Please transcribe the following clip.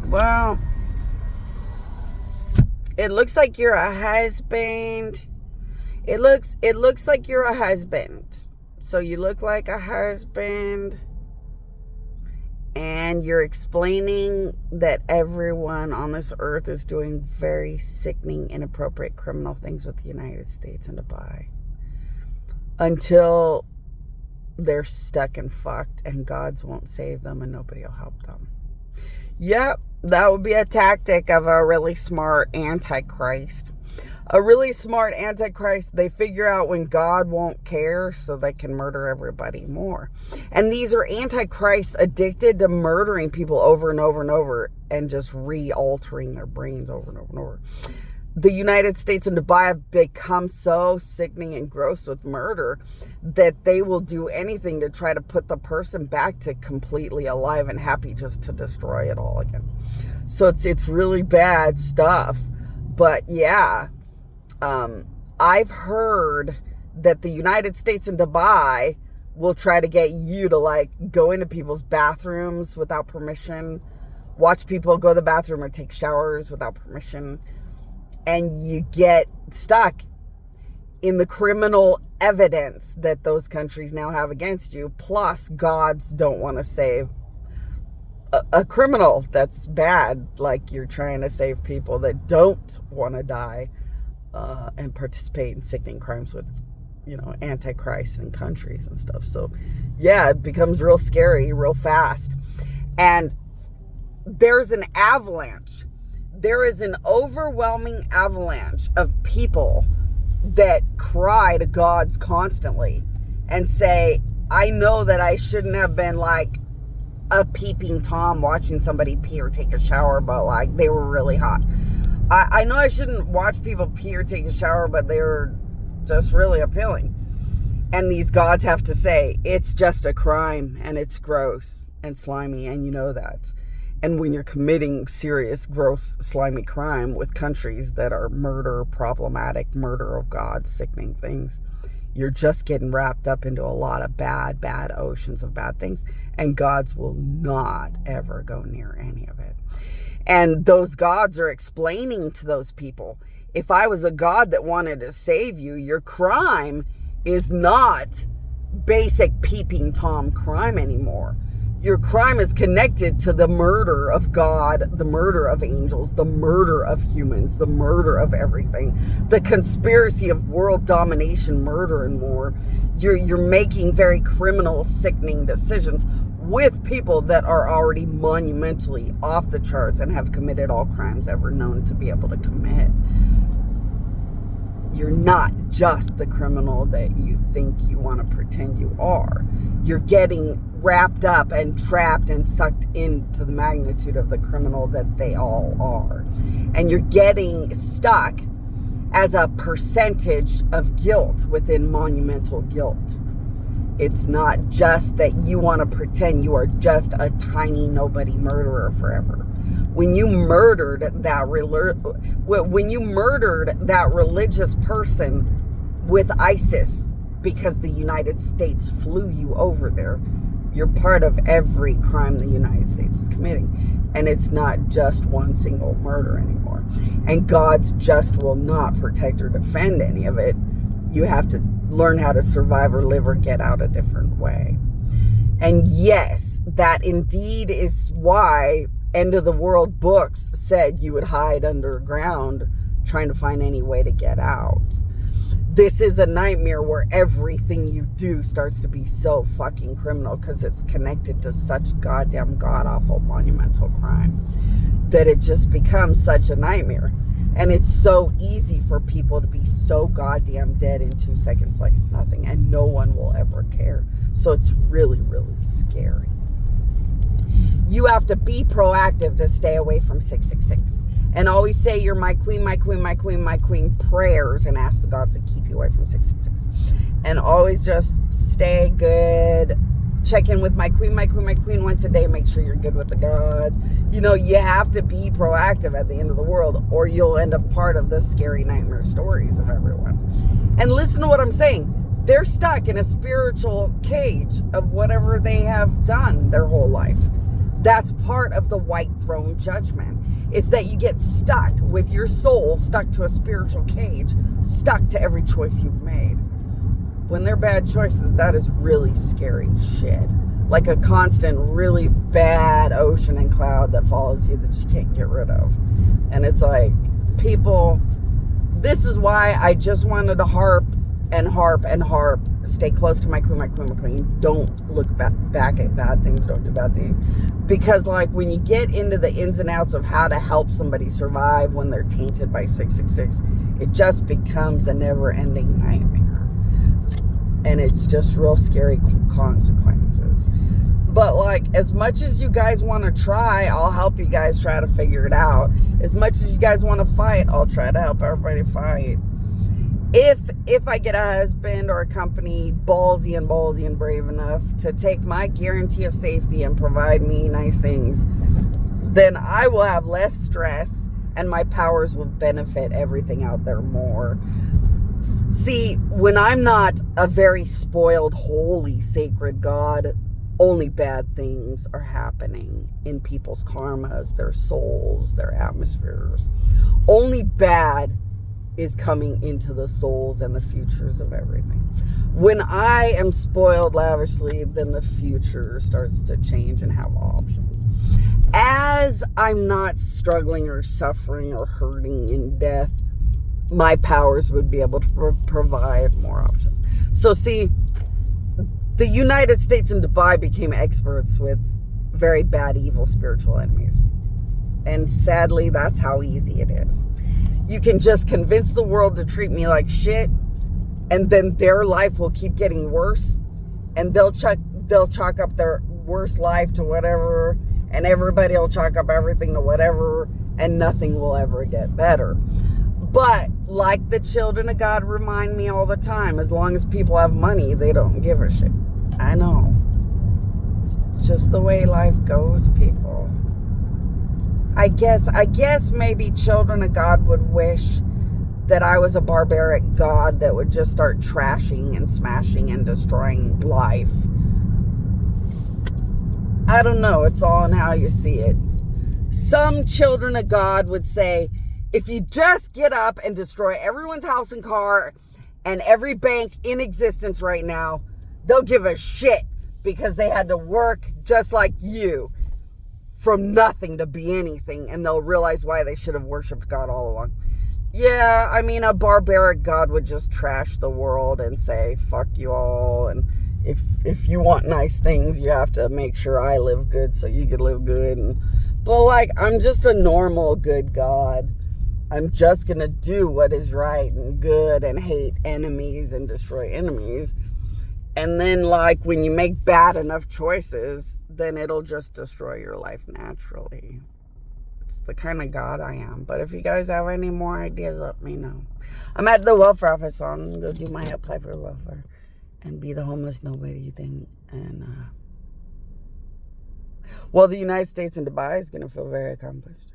Well, it looks like you're a husband. It looks like you're a husband. So you look like a husband, and you're explaining that everyone on this earth is doing very sickening, inappropriate, criminal things with the United States and Dubai until they're stuck and fucked and gods won't save them and nobody will help them. Yep, that would be a tactic of a really smart antichrist. A really smart antichrist, they figure out when God won't care so they can murder everybody more. And these are antichrists addicted to murdering people over and over and over and just re-altering their brains over and over and over. The United States and Dubai have become so sickening and gross with murder that they will do anything to try to put the person back to completely alive and happy just to destroy it all again. So it's really bad stuff. But yeah, I've heard that the United States and Dubai will try to get you to like go into people's bathrooms without permission, watch people go to the bathroom or take showers without permission, and you get stuck in the criminal evidence that those countries now have against you. Plus, gods don't want to save a criminal that's bad, like you're trying to save people that don't want to die and participate in sickening crimes with, antichrist and countries and stuff. So, yeah, it becomes real scary real fast. And there's an avalanche. There is an overwhelming avalanche of people that cry to gods constantly and say, I know that I shouldn't have been like a peeping Tom watching somebody pee or take a shower, but like they were really hot. I know I shouldn't watch people pee or take a shower, but they were just really appealing. And these gods have to say, it's just a crime and it's gross and slimy, and you know that. And when you're committing serious, gross, slimy crime with countries that are murder, problematic, murder of God, sickening things, you're just getting wrapped up into a lot of bad oceans of bad things. And gods will not ever go near any of it. And those gods are explaining to those people, if I was a god that wanted to save you, your crime is not basic peeping Tom crime anymore. Your crime is connected to the murder of God, the murder of angels, the murder of humans, the murder of everything, the conspiracy of world domination, murder, and more. You're making very criminal, sickening decisions with people that are already monumentally off the charts and have committed all crimes ever known to be able to commit. You're not just the criminal that you think you want to pretend you are. You're getting wrapped up and trapped and sucked into the magnitude of the criminal that they all are. And you're getting stuck as a percentage of guilt within monumental guilt. It's not just that you want to pretend you are just a tiny nobody murderer forever. When you murdered that religious person with ISIS because the United States flew you over there, you're part of every crime the United States is committing. And it's not just one single murder anymore. And gods just will not protect or defend any of it. You have to learn how to survive or live or get out a different way. And yes, that indeed is why End of the World books said you would hide underground trying to find any way to get out. This is a nightmare where everything you do starts to be so fucking criminal because it's connected to such goddamn god-awful monumental crime that it just becomes such a nightmare. And it's so easy for people to be so goddamn dead in 2 seconds like it's nothing, and no one will ever care. So it's really, really scary. You have to be proactive to stay away from 666. And always say you're my queen, my queen, my queen, my queen prayers and ask the gods to keep you away from 666. And always just stay good. Check in with my queen, my queen, my queen once a day. Make sure you're good with the gods. You have to be proactive at the end of the world, or you'll end up part of the scary nightmare stories of everyone. And listen to what I'm saying. They're stuck in a spiritual cage of whatever they have done their whole life. That's part of the white throne judgment. It's that you get stuck with your soul, stuck to a spiritual cage, stuck to every choice you've made. When they're bad choices, that is really scary shit. Like a constant, really bad ocean and cloud that follows you that you can't get rid of. And it's like, people, this is why I just wanted to harp and harp and harp. Stay close to my queen, my queen, my queen. Don't look back at bad things. Don't do bad things. Because like when you get into the ins and outs of how to help somebody survive when they're tainted by 666, it just becomes a never-ending nightmare. And it's just real scary consequences. But like, as much as you guys want to try, I'll help you guys try to figure it out. As much as you guys want to fight, I'll try to help everybody fight. If I get a husband or a company ballsy and brave enough to take my guarantee of safety and provide me nice things, then I will have less stress and my powers will benefit everything out there more. See, when I'm not a very spoiled, holy, sacred God, only bad things are happening in people's karmas, their souls, their atmospheres. Only bad is coming into the souls and the futures of everything. When I am spoiled lavishly, then the future starts to change and have options. As I'm not struggling or suffering or hurting in death, my powers would be able to provide more options. So see, the United States and Dubai became experts with very bad, evil spiritual enemies. And sadly, that's how easy it is. You can just convince the world to treat me like shit, and then their life will keep getting worse, and they'll chalk up their worst life to whatever, and everybody will chalk up everything to whatever, and nothing will ever get better. But like the children of God remind me all the time, as long as people have money, they don't give a shit. I know. Just the way life goes, people. I guess maybe children of God would wish that I was a barbaric God that would just start trashing and smashing and destroying life. I don't know. It's all in how you see it. Some children of God would say, if you just get up and destroy everyone's house and car and every bank in existence right now, they'll give a shit because they had to work just like you from nothing to be anything, and they'll realize why they should have worshipped God all along. Yeah, I mean, a barbaric God would just trash the world and say, fuck you all, and if you want nice things, you have to make sure I live good so you could live good. But like, I'm just a normal good God. I'm just going to do what is right and good and hate enemies and destroy enemies. And then like when you make bad enough choices, then it'll just destroy your life naturally. It's the kind of God I am. But if you guys have any more ideas, let me know. I'm at the welfare office, so I'm going to go do my apply for welfare and be the homeless nobody thing. And, well, the United States and Dubai is going to feel very accomplished.